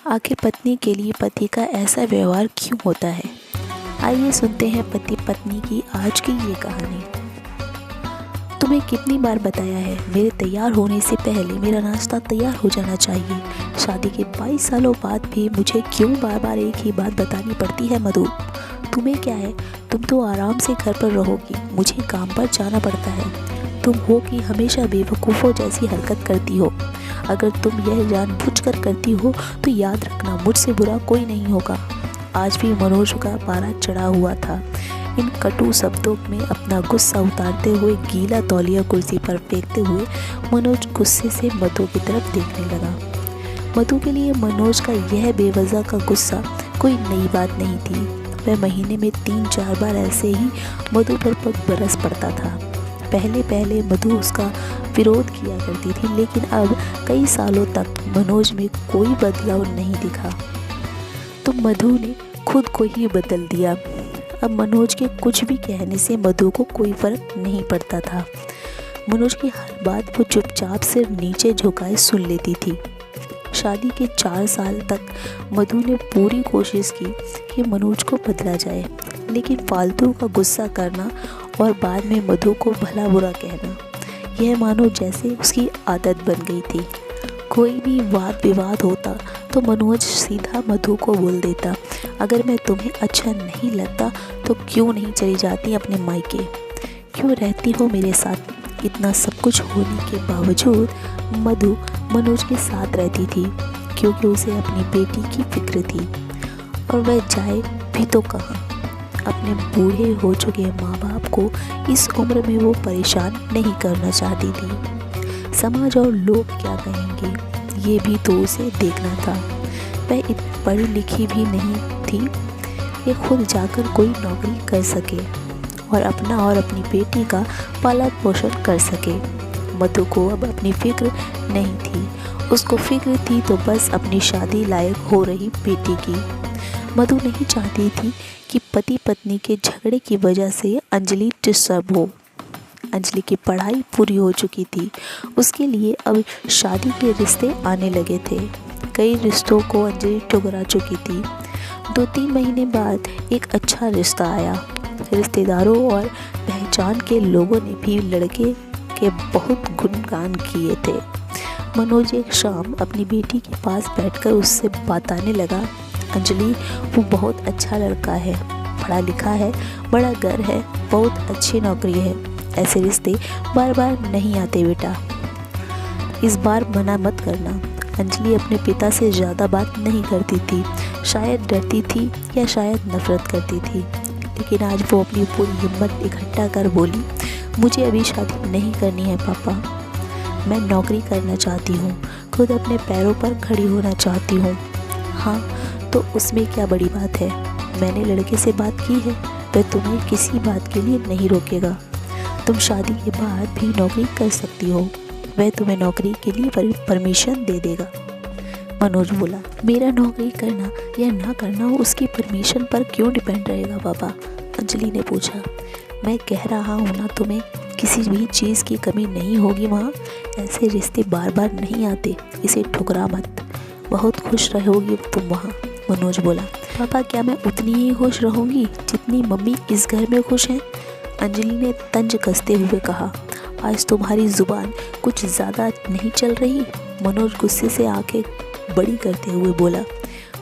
आखिर पत्नी के लिए पति का ऐसा व्यवहार क्यों होता है? आइए सुनते हैं पति पत्नी की आज की ये कहानी। तुम्हें कितनी बार बताया है मेरे तैयार होने से पहले मेरा नाश्ता तैयार हो जाना चाहिए। शादी के 22 सालों बाद भी मुझे क्यों बार बार एक ही बात बतानी पड़ती है मधु? तुम्हें क्या है, तुम तो आराम से घर पर रहोगी, मुझे काम पर जाना पड़ता है। तुम हो कि हमेशा बेवकूफ़ों जैसी हरकत करती हो। अगर तुम यह जानबूझकर करती हो तो याद रखना मुझसे बुरा कोई नहीं होगा। आज भी मनोज का पारा चढ़ा हुआ था। इन कटु शब्दों में अपना गुस्सा उतारते हुए गीला तौलिया कुर्सी पर फेंकते हुए मनोज गुस्से से मधु की तरफ देखने लगा। मधु के लिए मनोज का यह बेवजह का गुस्सा कोई नई बात नहीं थी। वह महीने में 3-4 बार ऐसे ही मधु पर बरस पड़ता था। पहले मधु उसका विरोध किया करती थी, लेकिन अब कई सालों तक मनोज में कोई बदलाव नहीं दिखा। तो मधु ने खुद को ही बदल दिया। अब मनोज के कुछ भी कहने से मधु को कोई फर्क नहीं पड़ता था। मनोज की हर बात वो चुपचाप सिर नीचे झुकाए सुन लेती थी। शादी के 4 साल तक मधु ने पूरी कोशिश की कि मनोज को बदला जाए, लेकिन फालतू का गुस्सा करना और बाद में मधु को भला बुरा कहना, यह मानो जैसे उसकी आदत बन गई थी। कोई भी वाद विवाद होता तो मनोज सीधा मधु को बोल देता, अगर मैं तुम्हें अच्छा नहीं लगता तो क्यों नहीं चली जाती अपने मायके, क्यों रहती हो मेरे साथ? इतना सब कुछ होने के बावजूद मधु मनोज के साथ रहती थी, क्योंकि उसे अपनी बेटी की फिक्र थी। और वह जाए भी तो कहाँ? अपने बूढ़े हो चुके माँ बाप को इस उम्र में वो परेशान नहीं करना चाहती थी। समाज और लोग क्या कहेंगे, ये भी तो उसे देखना था। वह इतनी पढ़ी लिखी भी नहीं थी कि खुद जाकर कोई नौकरी कर सके और अपना और अपनी बेटी का पालन पोषण कर सके। मधु को अब अपनी फिक्र नहीं थी। उसको फिक्र थी तो बस अपनी शादी लायक हो रही बेटी की। मधु नहीं चाहती थी कि पति पत्नी के झगड़े की वजह से अंजलि डिस्टर्ब हो। अंजलि की पढ़ाई पूरी हो चुकी थी, उसके लिए अब शादी के रिश्ते आने लगे थे। कई रिश्तों को अंजलि ठुकरा चुकी थी। 2-3 महीने बाद एक अच्छा रिश्ता आया। रिश्तेदारों और पहचान के लोगों ने भी लड़के के बहुत गुणगान किए थे। मनोज एक शाम अपनी बेटी के पास बैठकर उससे बताने लगा, अंजलि वो बहुत अच्छा लड़का है, पढ़ा लिखा है, बड़ा घर है, बहुत अच्छी नौकरी है। ऐसे रिश्ते बार बार नहीं आते बेटा, इस बार मना मत करना। अंजलि अपने पिता से ज़्यादा बात नहीं करती थी, शायद डरती थी या शायद नफरत करती थी, लेकिन आज वो अपनी पूरी हिम्मत इकट्ठा कर बोली, मुझे अभी शादी नहीं करनी है पापा, मैं नौकरी करना चाहती हूँ, खुद अपने पैरों पर खड़ी होना चाहती हूँ। हाँ तो उसमें क्या बड़ी बात है? मैंने लड़के से बात की है, वह तुम्हें किसी बात के लिए नहीं रोकेगा। तुम शादी के बाद भी नौकरी कर सकती हो, वह तुम्हें नौकरी के लिए परमिशन दे देगा। मनोज बोला, मेरा नौकरी करना या ना करना उसकी परमिशन पर क्यों डिपेंड रहेगा पापा? अंजलि ने पूछा। मैं कह रहा हूँ ना, तुम्हें किसी भी चीज़ की कमी नहीं होगी वहाँ। ऐसे रिश्ते बार बार नहीं आते, इसे ठुकरा मत, बहुत खुश रहोगी तुम वहाँ। मनोज बोला, पापा क्या मैं उतनी ही खुश रहूँगी जितनी मम्मी इस घर में खुश हैं? अंजलि ने तंज कसते हुए कहा, आज तुम्हारी ज़ुबान कुछ ज़्यादा नहीं चल रही? मनोज गुस्से से आंखें बड़ी करते हुए बोला,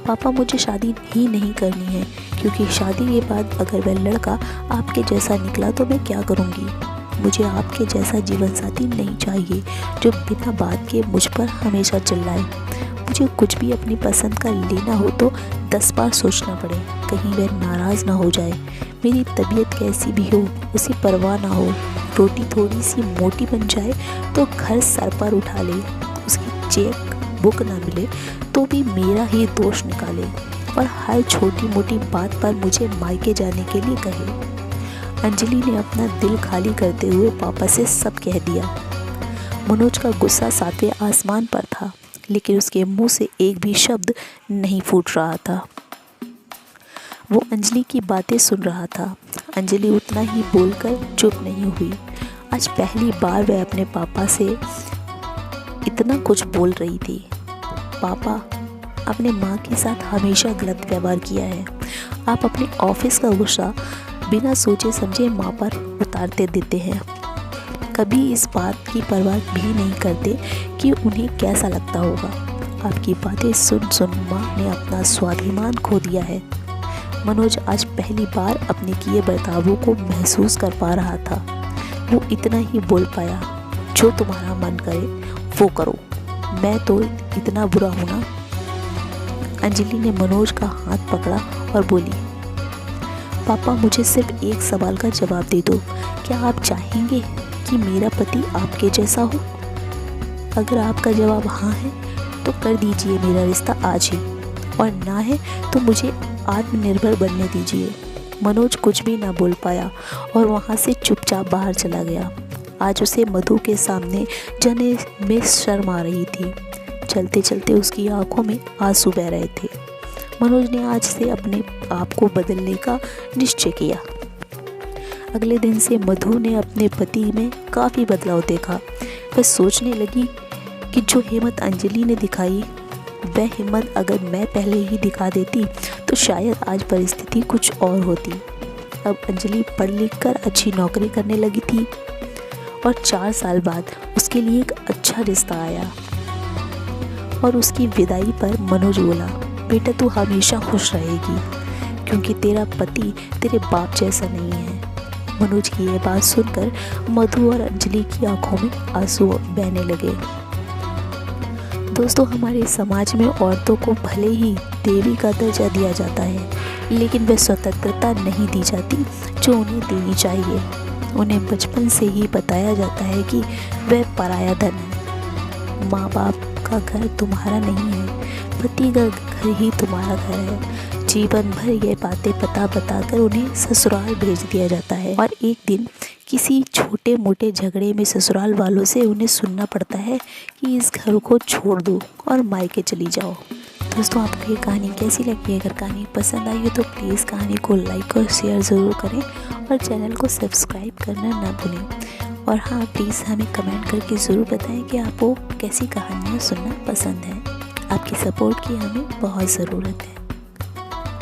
पापा मुझे शादी ही नहीं करनी है, क्योंकि शादी के बाद अगर वह लड़का आपके जैसा निकला तो मैं क्या करूँगी? मुझे आपके जैसा जीवन साथी नहीं चाहिए जो बिना बात के मुझ पर हमेशा चिल्लाए। मुझे कुछ भी अपनी पसंद का लेना हो तो 10 बार सोचना पड़े, कहीं वह नाराज़ ना हो जाए। मेरी तबीयत कैसी भी हो उसे परवाह ना हो, रोटी थोड़ी सी मोटी बन जाए तो घर सर पर उठा ले, उसकी चेक बुक ना मिले तो भी मेरा ही दोष निकाले और हर छोटी मोटी बात पर मुझे मायके जाने के लिए कहे। अंजलि ने अपना दिल खाली करते हुए पापा से सब कह दिया। मनोज का गुस्सा 7वें आसमान पर था, लेकिन उसके मुंह से एक भी शब्द नहीं फूट रहा था। वो अंजलि की बातें सुन रहा था। अंजलि उतना ही बोलकर चुप नहीं हुई। आज पहली बार वह अपने पापा से इतना कुछ बोल रही थी। पापा, अपने माँ के साथ हमेशा गलत व्यवहार किया है। आप अपने ऑफिस का गुस्सा बिना सोचे समझे माँ पर उतारते देते हैं। कभी इस बात की परवाह भी नहीं करते कि उन्हें कैसा लगता होगा। आपकी बातें सुन सुन माँ ने अपना स्वाभिमान खो दिया है। मनोज आज पहली बार अपने किए बर्तावों को महसूस कर पा रहा था। वो इतना ही बोल पाया, जो तुम्हारा मन करे वो करो, मैं तो इतना बुरा हूँ ना। अंजलि ने मनोज का हाथ पकड़ा और बोली, पापा मुझे सिर्फ एक सवाल का जवाब दे दो। क्या आप चाहेंगे कि मेरा पति आपके जैसा हो? अगर आपका जवाब हाँ है तो कर दीजिए मेरा रिश्ता आज ही, और ना है तो मुझे आत्मनिर्भर बनने दीजिए। मनोज कुछ भी ना बोल पाया और वहाँ से चुपचाप बाहर चला गया। आज उसे मधु के सामने जाने में शर्म आ रही थी। चलते चलते उसकी आंखों में आंसू बह रहे थे। मनोज ने आज से अपने आप को बदलने का निश्चय किया। अगले दिन से मधु ने अपने पति में काफ़ी बदलाव देखा। वह सोचने लगी कि जो हिम्मत अंजलि ने दिखाई, वह हिम्मत अगर मैं पहले ही दिखा देती तो शायद आज परिस्थिति कुछ और होती। अब अंजलि पढ़ लिख कर अच्छी नौकरी करने लगी थी और 4 साल बाद उसके लिए एक अच्छा रिश्ता आया। और उसकी विदाई पर मनोज बोला, बेटा तू हमेशा खुश रहेगी क्योंकि तेरा पति तेरे बाप जैसा नहीं है। मनोज की यह बात सुनकर मधु और अंजलि की आंखों में आंसू बहने लगे। दोस्तों, हमारे समाज में औरतों को भले ही देवी का दर्जा दिया जाता है, लेकिन वह स्वतंत्रता नहीं दी जाती जो उन्हें देनी चाहिए। उन्हें बचपन से ही बताया जाता है कि वह पराया धन है। माँ बाप का घर तुम्हारा नहीं है, पति का घर ही तुम्हारा घर है। जीवन भर ये बातें बता कर उन्हें ससुराल भेज दिया जाता है और एक दिन किसी छोटे मोटे झगड़े में ससुराल वालों से उन्हें सुनना पड़ता है कि इस घर को छोड़ दो और मायके चली जाओ। दोस्तों, आपको ये कहानी कैसी लगी? अगर कहानी पसंद आई हो तो प्लीज़ कहानी को लाइक और शेयर ज़रूर करें और चैनल को सब्सक्राइब करना ना भूलें। और हाँ, प्लीज़ हमें कमेंट करके ज़रूर बताएं कि आपको कैसी कहानियाँ सुनना पसंद है। आपकी सपोर्ट की हमें बहुत ज़रूरत है।